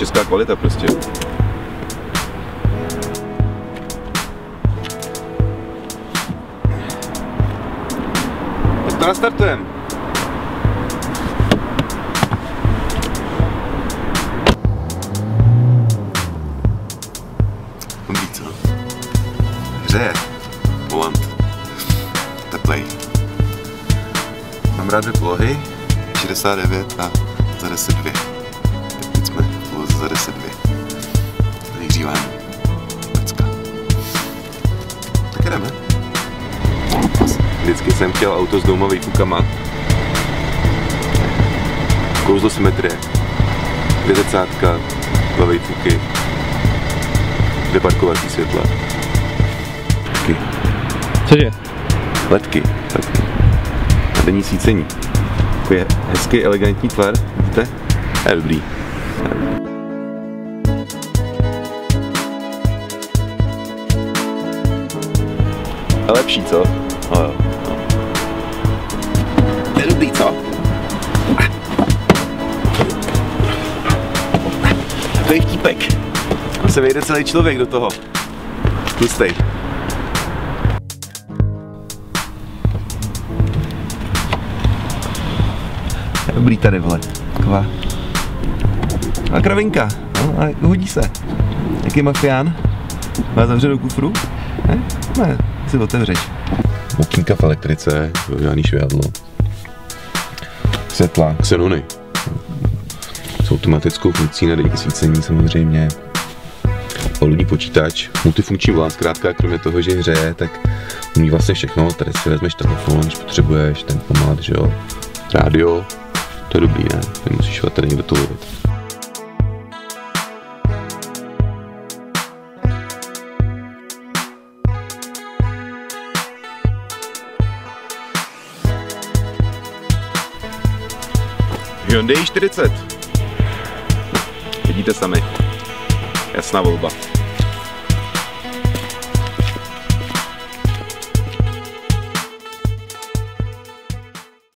česká kvalita prostě. Tak to nastartujeme. Dobrý, co? Hřeje. Volant. Teplej. Mám rád dvě polohy. 69 a za 10,2. Teď jsme za 10,2. Vyhřívání. Pecka. Tak jdeme. Vždycky jsem chtěl auto s dvouma výfukama. Kouzlo symetrie. 2 zrcátka, 2 výfuky. 2 parkovací světla. Ledky. Cože? Ledky. A denní svícení. Takový hezký, elegantní tvar, vidíte? Je dobrý. A lepší, co? No jo. Je dobrý, co? Takový vtípek. On se vejde celý člověk do toho. Tlustej. Dobrý tady, vole. Taková. A kravinka. No, a hodí se. Jaký mafián? Má zavřít do kufru? Ne, si otevřeš. Okýnka v elektrice, žádný švihadlo. Světla, xenony. S automatickou funkcí na denní svícení samozřejmě. Poludní počítač, multifunkční volant, zkrátka kromě toho, že hřeje, tak umí vlastně všechno. Tady si vezmeš telefon, když potřebuješ, tempomat, že jo. Rádio. To je dobrý, ne? Nemusíš tady někdo to lovit. Hyundai 40. Vidíte sami. Jasná volba.